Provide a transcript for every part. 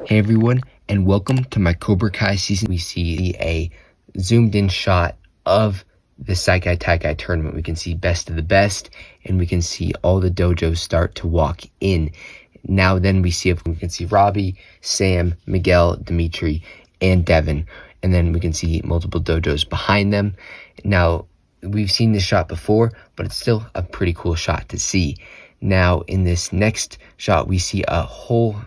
Hey everyone, and welcome to my Cobra Kai season. We see a zoomed in shot of the Saikai Taikai tournament. We can see best of the best, and we can see all the dojos start to walk in. Now then we can see Robbie, Sam, Miguel, Dimitri, and Devin. And then we can see multiple dojos behind them. Now, we've seen this shot before, but it's still a pretty cool shot to see. Now, in this next shot, we see a whole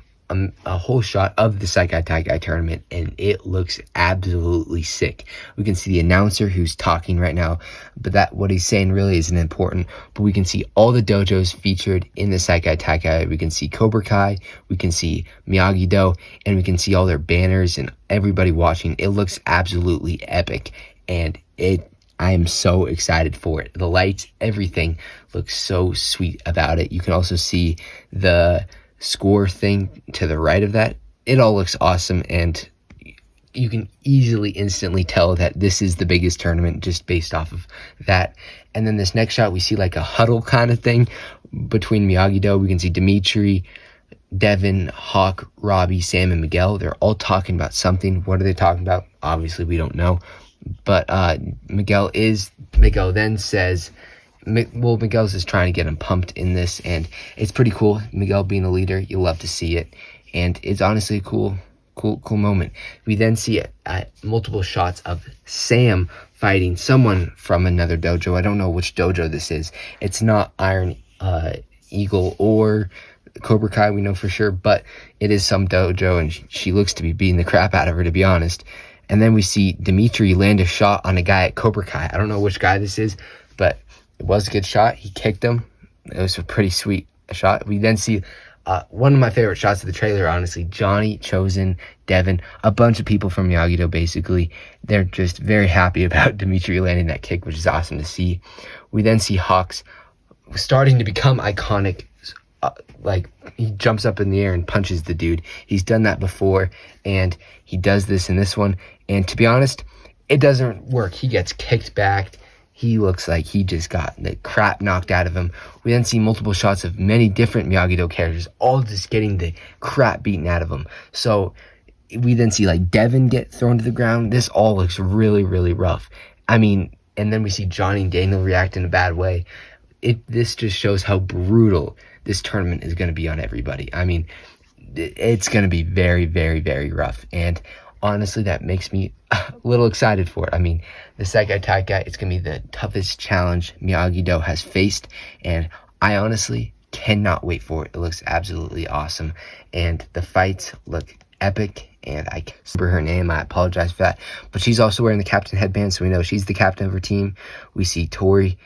shot of the Saikai Taikai tournament, and it looks absolutely sick. We can see the announcer who's talking right now, but what he's saying really isn't important. But we can see all the dojos featured in the Saikai Taikai. We can see Cobra Kai, we can see Miyagi-Do, and we can see all their banners and everybody watching. It looks absolutely epic, and I am so excited for it. The lights, everything looks so sweet about it. You can also see the score thing to the right of that. It all looks awesome, and you can instantly tell that this is the biggest tournament just based off of that. And then this next shot, we see like a huddle kind of thing between Miyagi-Do. We can see Dimitri, Devin, Hawk, Robbie, Sam, and Miguel. They're all talking about something. What are they talking about? Obviously, we don't know. But Miguel then says, Miguel's just trying to get him pumped in this, and it's pretty cool. Miguel being a leader, you love to see it, and it's honestly a cool moment. We then see multiple shots of Sam fighting someone from another dojo. I don't know which dojo this is. It's not Iron Eagle or Cobra Kai, we know for sure, but it is some dojo, and she looks to be beating the crap out of her, to be honest. And then we see Dimitri land a shot on a guy at Cobra Kai. I don't know which guy this is, but it was a good shot. He kicked him. It was a pretty sweet shot. We then see one of my favorite shots of the trailer, honestly. Johnny, Chosen, Devin, a bunch of people from Miyagi-Do, basically. They're just very happy about Dimitri landing that kick, which is awesome to see. We then see Hawks starting to become iconic. Like, he jumps up in the air and punches the dude. He's done that before, and he does this in this one. And to be honest, it doesn't work. He gets kicked back. He looks like he just got the crap knocked out of him. We then see multiple shots of many different Miyagi-Do characters, all just getting the crap beaten out of them. So we then see like Devin get thrown to the ground. This all looks really, really rough. I mean, and then we see Johnny and Daniel react in a bad way. This just shows how brutal this tournament is going to be on everybody. I mean, it's going to be very, very, very rough. And honestly, that makes me a little excited for it. I mean, the Saikai Taikai, it's going to be the toughest challenge Miyagi-Do has faced, and I honestly cannot wait for it. It looks absolutely awesome, and the fights look epic, and I can't remember her name. I apologize for that, but she's also wearing the captain headband, so we know she's the captain of her team. We see Tori.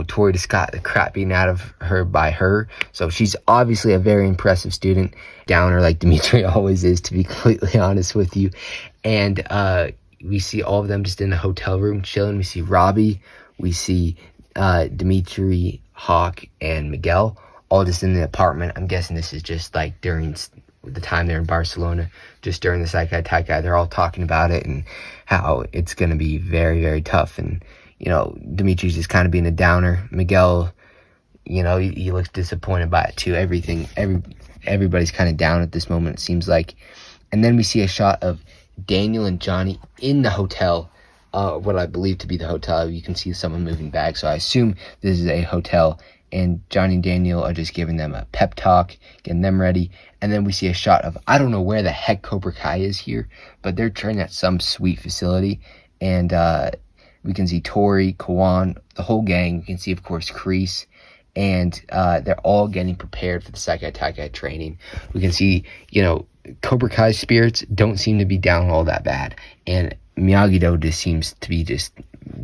Tori just got the crap beaten out of her by her, so she's obviously a very impressive student. Downer like Dimitri always is, to be completely honest with you. And we see all of them just in the hotel room chilling. We see Robbie, we see Dimitri, Hawk, and Miguel all just in the apartment. I'm guessing this is just like during the time they're in Barcelona, just during the Saikai Taikai. They're all talking about it and how it's going to be very, very tough. And Dimitri's just kind of being a downer. Miguel, he looks disappointed by it too. Everybody's kind of down at this moment, it seems like. And then we see a shot of Daniel and Johnny in the hotel, what I believe to be the hotel. You can see someone moving bags, so I assume this is a hotel. And Johnny and Daniel are just giving them a pep talk, getting them ready. And then we see a shot of, I don't know where the heck Cobra Kai is here, but they're training at some sweet facility. And we can see Tori, Kawan, the whole gang. You can see, of course, Kreese. And they're all getting prepared for the Saikai Taikai training. We can see, Cobra Kai spirits don't seem to be down all that bad. And Miyagi-Do just seems to be just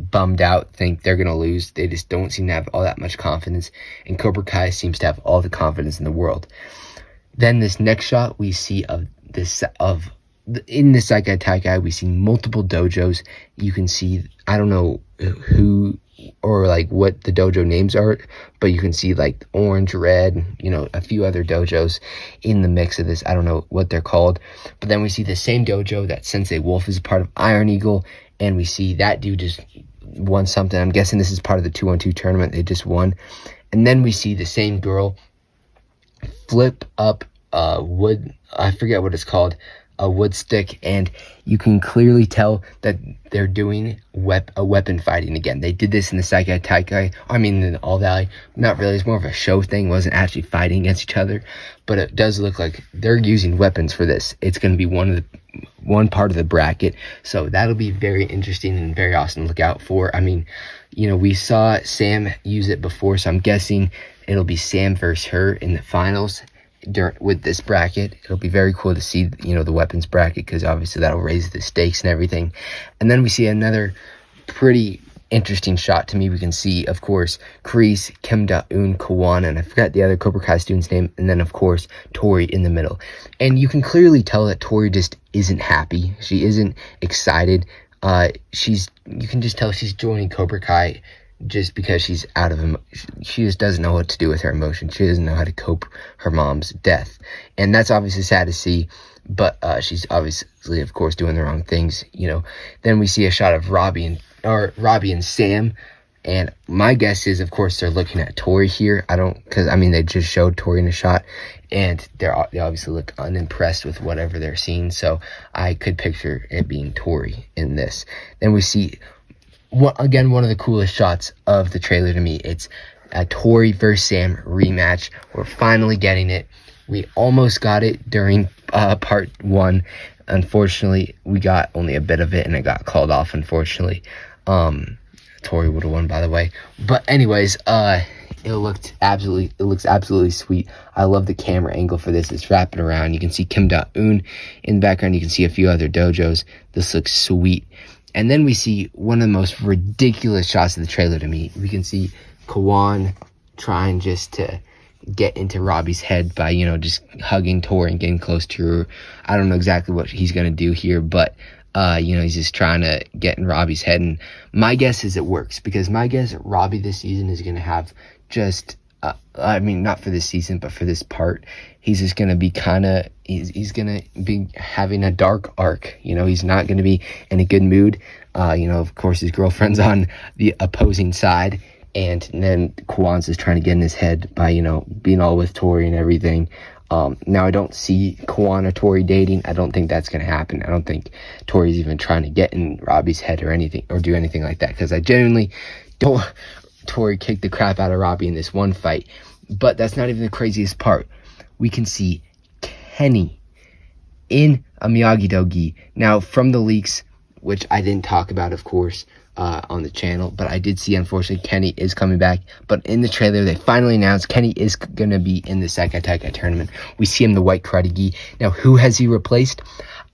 bummed out, think they're going to lose. They just don't seem to have all that much confidence. And Cobra Kai seems to have all the confidence in the world. Then this next shot we see in the Saikai Taikai, we see multiple dojos. You can see, I don't know who or like what the dojo names are, but you can see like orange, red, a few other dojos in the mix of this. I don't know what they're called, but then we see the same dojo that Sensei Wolf is a part of, Iron Eagle, and we see that dude just won something. I'm guessing this is part of the 2-on-2 tournament they just won. And then we see the same girl flip up wood, I forget what it's called, a wood stick, and you can clearly tell that they're doing a weapon fighting again. They did this in the Saikai Taikai, in the All Valley. Not really, it's more of a show thing, wasn't actually fighting against each other, but it does look like they're using weapons for this. It's going to be one part of the bracket, so that'll be very interesting and very awesome to look out for. We saw Sam use it before, so I'm guessing it'll be Sam versus her in the finals with this bracket. It'll be very cool to see, the weapons bracket, because obviously that'll raise the stakes and everything. And then we see another pretty interesting shot to me. We can see, of course, Kreese, Kim Da-eun, Kawan, and I forgot the other Cobra Kai student's name, and then, of course, Tori in the middle. And you can clearly tell that Tori just isn't happy. She isn't excited. You can just tell she's joining Cobra Kai just because she's out of she just doesn't know what to do with her emotions. She doesn't know how to cope her mom's death, and that's obviously sad to see, but she's obviously, of course, doing the wrong things. Then we see a shot of Robbie and Sam, and my guess is, of course, they're looking at Tori here. Because they just showed Tori in a shot, and they obviously look unimpressed with whatever they're seeing, so I could picture it being Tori in this. Then we see, again, one of the coolest shots of the trailer to me. It's a Tori versus Sam rematch. We're finally getting it. We almost got it during part 1. Unfortunately, we got only a bit of it, and it got called off, unfortunately. Tori would have won, by the way. But anyways, it looks absolutely sweet. I love the camera angle for this. It's wrapping around. You can see Kim Da-eun in the background. You can see a few other dojos. This looks sweet. And then we see one of the most ridiculous shots of the trailer to me. We can see Kawan trying just to get into Robbie's head by, just hugging Tori and getting close to her. I don't know exactly what he's going to do here, but, he's just trying to get in Robbie's head. And my guess is it works, because my guess Robbie this season is going to have just, not for this season, but for this part, he's just going to be he's going to be having a dark arc. He's not going to be in a good mood. Of course, his girlfriend's on the opposing side, and then Kwan's is trying to get in his head by, being all with Tori and everything. Now, I don't see Kawan or Tori dating. I don't think that's going to happen. I don't think Tori's even trying to get in Robbie's head or anything, or do anything like that, because I genuinely don't. Tori kicked the crap out of Robbie in this one fight, but that's not even the craziest part. We can see Kenny in a Miyagi-Do gi. Now, from the leaks, which I didn't talk about, of course, on the channel, but I did see, unfortunately, Kenny is coming back. But in the trailer, they finally announced Kenny is going to be in the Saikai Taikai tournament. We see him in the white karate gi. Now, who has he replaced?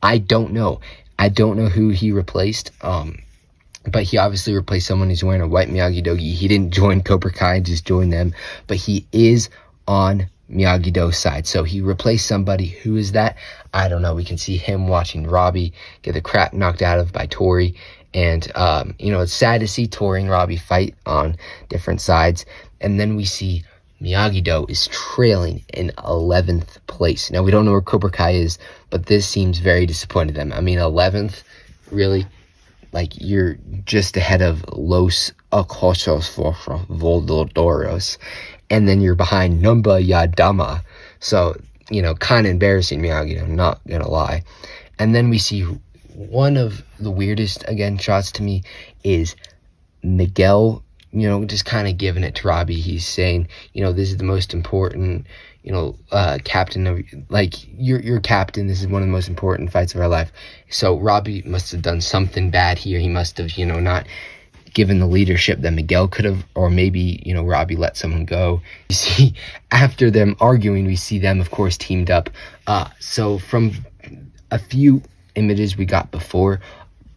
I don't know. I don't know who he replaced. But he obviously replaced someone who's wearing a white Miyagi-Do gi. He didn't join Cobra Kai, just joined them. But he is on Miyagi-Do's side. So he replaced somebody. Who is that? I don't know. We can see him watching Robbie get the crap knocked out of by Tori. And, it's sad to see Tori and Robbie fight on different sides. And then we see Miyagi-Do is trailing in 11th place. Now, we don't know where Cobra Kai is, but this seems very disappointing to them. 11th, really? Like, you're just ahead of Los Acosos Voldodoros, and then you're behind Numba Yadama. So, kind of embarrassing, Miyagi-Do, not gonna lie. And then we see one of the weirdest, again, shots to me is Miguel, just kind of giving it to Robbie. He's saying, this is the most important, captain of, you're captain. This is one of the most important fights of our life. So Robbie must have done something bad here. He must have, not given the leadership that Miguel could have, or maybe, Robbie let someone go. You see, after them arguing, we see them, of course, teamed up. So from a few images we got before,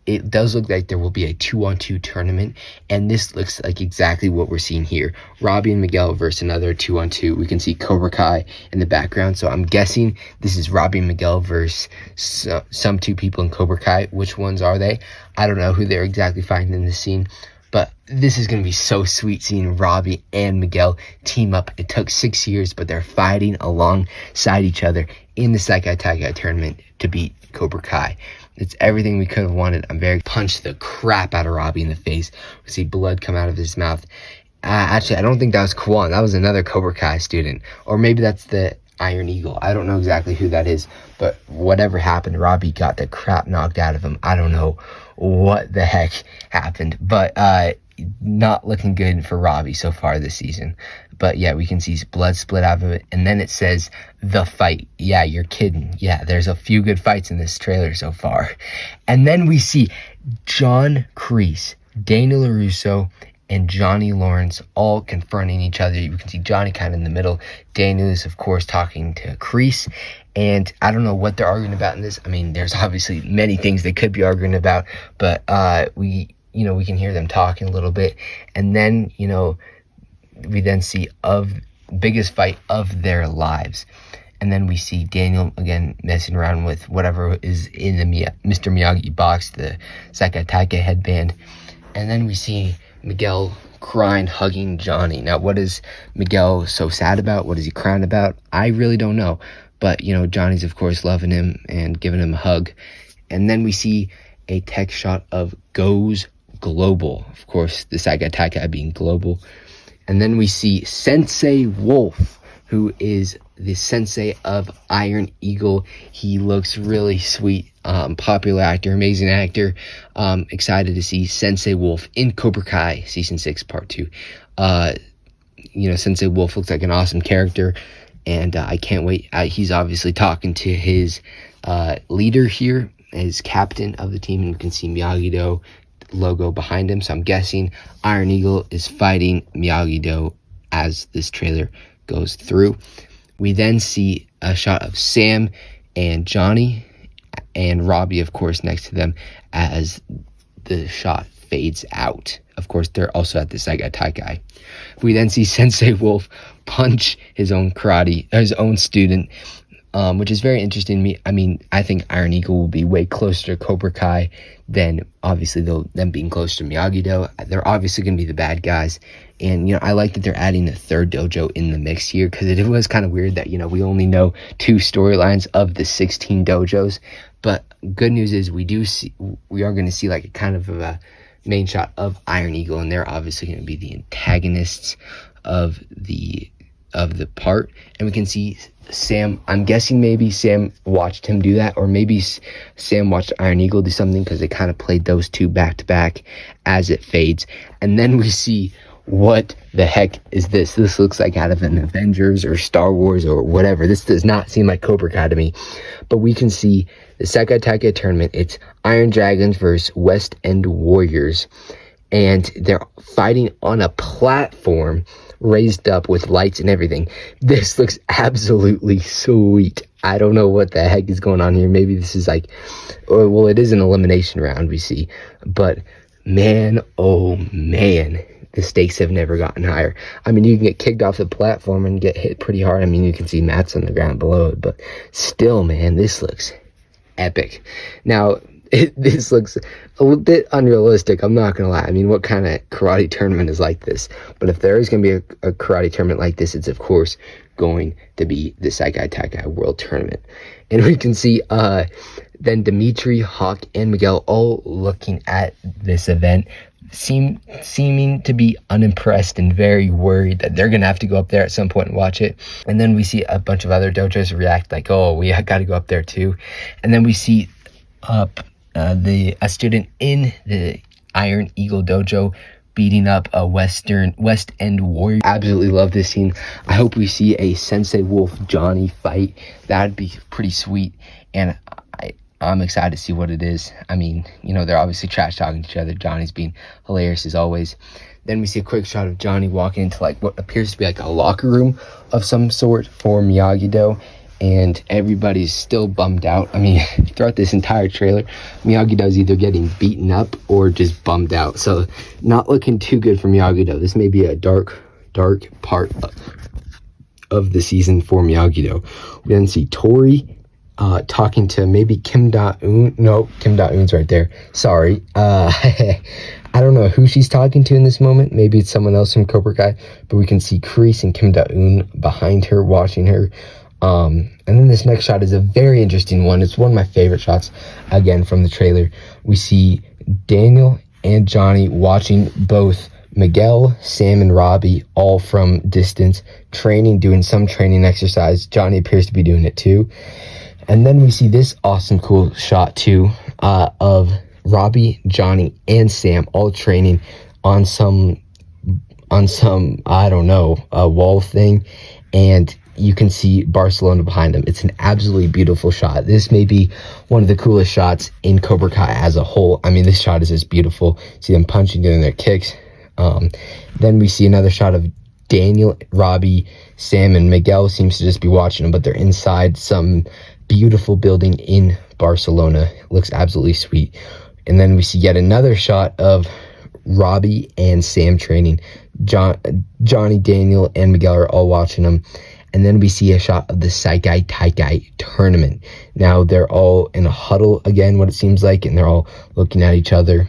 it does look like there will be a 2-on-2 tournament, and this looks like exactly what we're seeing here. Robbie and Miguel versus another 2-on-2. We can see Cobra Kai in the background, so I'm guessing this is Robbie and Miguel versus some two people in Cobra Kai. Which ones are they? I don't know who they're exactly fighting in this scene, but this is going to be so sweet seeing Robbie and Miguel team up. It took 6 years, but they're fighting alongside each other in the Saikai Taikai tournament to beat Cobra Kai. It's everything we could have wanted. Punched the crap out of Robbie in the face. We see blood come out of his mouth. Actually, I don't think that was Kwan. That was another Cobra Kai student. Or maybe that's the Iron Eagle. I don't know exactly who that is, but whatever happened, Robbie got the crap knocked out of him. I don't know what the heck happened, but not looking good for Robbie so far this season. But yeah, we can see blood split out of it, and then it says the fight. Yeah, you're kidding. Yeah, there's a few good fights in this trailer so far. And then we see John Kreese, Daniel LaRusso, and Johnny Lawrence all confronting each other. You can see Johnny kind of in the middle. Daniel is, of course, talking to Kreese. And I don't know what they're arguing about in this. I mean, there's obviously many things they could be arguing about, but we can hear them talking a little bit. And then, we then see of biggest fight of their lives. And then we see Daniel again messing around with whatever is in the Mr. Miyagi box, the Sekai Taikai headband. And then we see Miguel crying, hugging Johnny. Now, what is Miguel so sad about? What is he crying about? I really don't know. But, Johnny's, of course, loving him and giving him a hug. And then we see a text shot of Goes Global. Of course, the Sekai Taikai being global. And then we see Sensei Wolf, who is the sensei of Iron Eagle. He looks really sweet. Popular actor, amazing actor. Excited to see Sensei Wolf in Cobra Kai Season 6, Part 2. Sensei Wolf looks like an awesome character, and I can't wait. He's obviously talking to his leader here, his captain of the team, and you can see Miyagi-Do logo behind him. So I'm guessing Iron Eagle is fighting Miyagi-Do as this trailer goes through. We then see a shot of Sam and Johnny and Robbie, of course, next to them as the shot fades out. Of course, they're also at the Sekai Taikai. We then see Sensei Wolf punch his own student, which is very interesting to me. I mean, I think Iron Eagle will be way closer to Cobra Kai than obviously them being close to Miyagi-Do. They're obviously going to be the bad guys. And, I like that they're adding a third dojo in the mix here, because it was kind of weird that, we only know 2 storylines of the 16 dojos. But good news is we are going to see like a kind of a main shot of Iron Eagle, and they're obviously going to be the antagonists of the part. And we can see Sam. I'm guessing maybe Sam watched him do that, or maybe Sam watched Iron Eagle do something, because they kind of played those two back to back as it fades. And then we see, what the heck is this? This looks like out of an Avengers or Star Wars or whatever. This does not seem like Cobra Kai to me. But we can see the Sekai Taikai tournament. It's Iron Dragons versus West End Warriors. And they're fighting on a platform raised up with lights and everything. This looks absolutely sweet. I don't know what the heck is going on here. Maybe this is like, well, it is an elimination round, we see. But man, oh man, the stakes have never gotten higher. I mean, you can get kicked off the platform and get hit pretty hard. I mean, you can see mats on the ground below it, but still, man, this looks epic. Now, this looks a little bit unrealistic, I'm not gonna lie. I mean, what kind of karate tournament is like this? But if there is gonna be a karate tournament like this, it's of course going to be the Sekai Taikai World Tournament. And we can see then Dimitri, Hawk, and Miguel all looking at this event, seeming to be unimpressed and very worried that they're gonna have to go up there at some point and watch it. And then we see a bunch of other dojos react like, oh, we gotta go up there too. And then we see a student in the Iron Eagle dojo beating up a West End Warrior. Absolutely love this scene. I hope we see a Sensei Wolf Johnny fight. That'd be pretty sweet, and I'm excited to see what it is. I mean, they're obviously trash talking to each other. Johnny's being hilarious as always. Then we see a quick shot of Johnny walking into like what appears to be like a locker room of some sort for Miyagi-Do, and everybody's still bummed out. I mean, throughout this entire trailer, Miyagi-Do's either getting beaten up or just bummed out. So not looking too good for Miyagi-Do. This may be a dark part of the season for Miyagi-Do. We then see Tori talking to maybe Kim Da-eun. No, Kim Da-eun's right there. Sorry. I don't know who she's talking to in this moment. Maybe it's someone else from Cobra Kai. But we can see Kreese and Kim Da-eun behind her, watching her. And then this next shot is a very interesting one. It's one of my favorite shots, again, from the trailer. We see Daniel and Johnny watching both Miguel, Sam, and Robbie all from distance, training, doing some training exercise. Johnny appears to be doing it too. And then we see this awesome, cool shot too of Robbie, Johnny, and Sam all training on some I don't know, wall thing, and you can see Barcelona behind them. It's an absolutely beautiful shot. This may be one of the coolest shots in Cobra Kai as a whole. I mean, this shot is just beautiful. See them punching, doing their kicks. Then we see another shot of Daniel, Robbie, Sam, and Miguel seems to just be watching them, but they're inside some beautiful building in Barcelona. It looks absolutely sweet. And then we see yet another shot of Robbie and Sam training. Johnny, Daniel, and Miguel are all watching them. And then we see a shot of the Saikai Taikai tournament. Now they're all in a huddle again, what it seems like, and they're all looking at each other.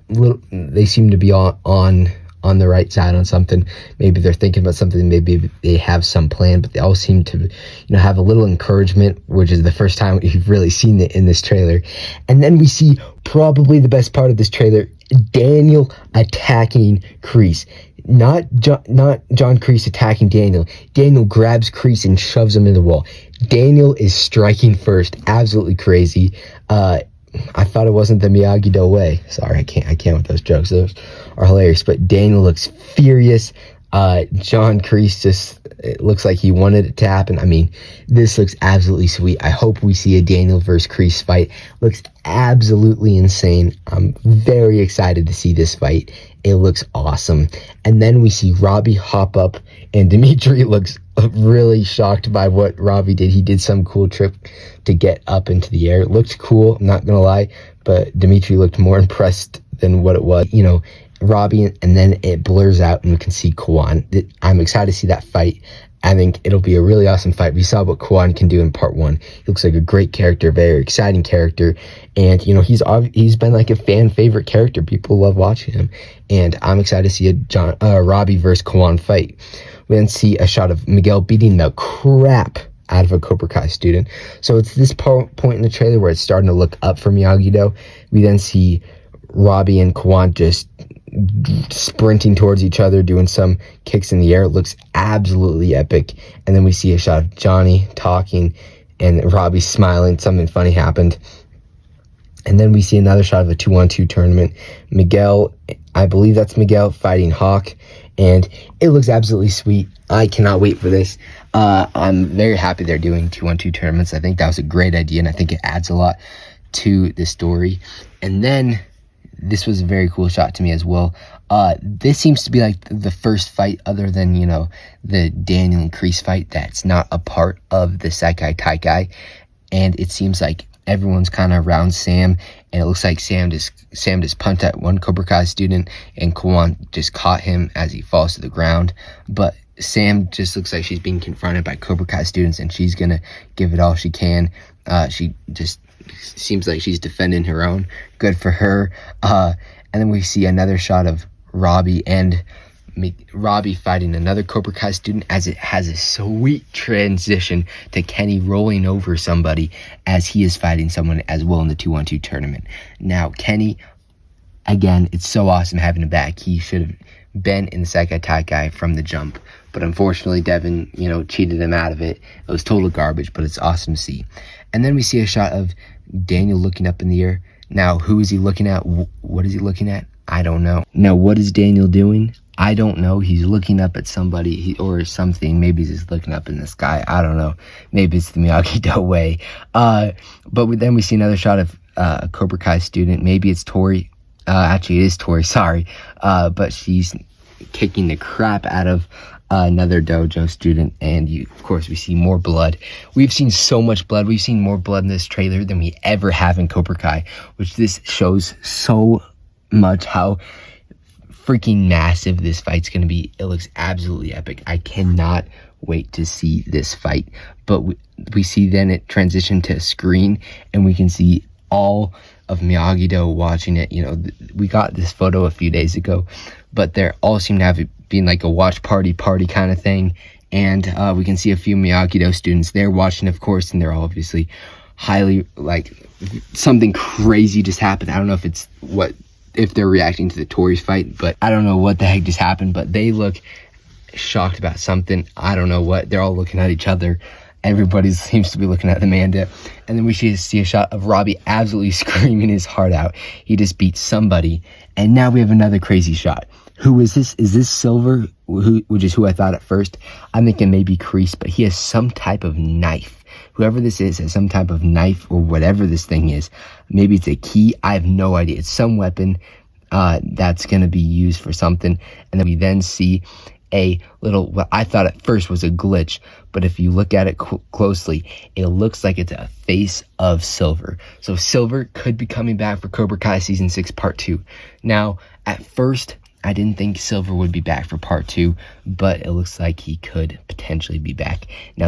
They seem to be on the right side on something. Maybe they're thinking about something. Maybe they have some plan, but they all seem to, have a little encouragement, which is the first time we've really seen it in this trailer. And then we see probably the best part of this trailer, Daniel attacking Kreese. Not John Kreese attacking Daniel. Daniel grabs Kreese and shoves him in the wall. Daniel is striking first. Absolutely crazy. I thought it wasn't the Miyagi-Do way. Sorry, I can't with those jokes. Those are hilarious. But Daniel looks furious. John Kreese it looks like he wanted it to happen. I mean, this looks absolutely sweet. I hope we see a Daniel versus Kreese fight. Looks absolutely insane. I'm very excited to see this fight. It looks awesome. And then we see Robbie hop up, and Dimitri looks really shocked by what Robbie did. He did some cool trick to get up into the air. It looked cool, I'm not gonna lie, but Dimitri looked more impressed than what it was. Robbie, and then it blurs out and we can see Kwan. I'm excited to see that fight. I think it'll be a really awesome fight. We saw what Kwan can do in part 1. He looks like a great character, very exciting character, and he's been like a fan favorite character. People love watching him, and I'm excited to see a Robbie versus Kwan fight. We then see a shot of Miguel beating the crap out of a Cobra Kai student. So it's this point in the trailer where it's starting to look up for Miyagi-Do. We then see Robbie and Kwan just sprinting towards each other, doing some kicks in the air. It looks absolutely epic. And then we see a shot of Johnny talking and Robbie smiling. Something funny happened. And then we see another shot of a 2-on-2 tournament. Miguel, I believe that's Miguel, fighting Hawk, and it looks absolutely sweet. I cannot wait for this. I'm very happy they're doing 2-on-2 tournaments. I think that was a great idea, and I think it adds a lot to the story. And then this was a very cool shot to me as well. This seems to be like the first fight other than, the Daniel and Kreese fight that's not a part of the Saikai Taikai. And it seems like everyone's kind of around Sam, and it looks like Sam just punched at one Cobra Kai student, and Kwan just caught him as he falls to the ground. But Sam just looks like she's being confronted by Cobra Kai students, and she's gonna give it all she can. She just seems like she's defending her own. Good for her. And then we see another shot of Robbie fighting another Cobra Kai student, as it has a sweet transition to Kenny rolling over somebody as he is fighting someone as well in the 2-on-2 tournament. Now, Kenny, again, it's so awesome having him back. He should have been in the Saikai Taikai from the jump, but unfortunately Devin, cheated him out of it. It was total garbage, but it's awesome to see. And then we see a shot of Daniel looking up in the air. Now, who is he looking at? What is he looking at? I don't know. Now, what is Daniel doing? I don't know. He's looking up at somebody or something. Maybe he's just looking up in the sky. I don't know. Maybe it's the Miyagi-Do way. But then we see another shot of a Cobra Kai student. Maybe it's Tori. Actually, it is Tori. Sorry. But she's kicking the crap out of another dojo student. And of course, we see more blood. We've seen so much blood. We've seen more blood in this trailer than we ever have in Cobra Kai, which this shows so much how freaking massive this fight's gonna be. It looks absolutely epic. I cannot wait to see this fight. But we see then it transition to a screen, and we can see all of Miyagi-Do watching it. We got this photo a few days ago, but they all seem to have it being like a watch party kind of thing. And we can see a few Miyagi-Do students there watching, of course, and they're all obviously highly, like, something crazy just happened. I don't know if it's what if they're reacting to the Tories fight, but I don't know what the heck just happened, but they look shocked about something. I don't know what. They're all looking at each other. Everybody seems to be looking at Amanda. And then we see a shot of Robbie absolutely screaming his heart out. He just beat somebody. And now we have another crazy shot. Who is this? Is this Silver, which is who I thought at first? I'm thinking maybe Kreese, but he has some type of knife. Whoever this is has some type of knife or whatever this thing is. Maybe it's a key. I have no idea. It's some weapon that's going to be used for something. And then we then see a little, what I thought at first was a glitch, but if you look at it closely, it looks like it's a face of Silver. So Silver could be coming back for Cobra Kai Season 6 Part 2. Now, at first, I didn't think Silver would be back for Part 2, but it looks like he could potentially be back. Now,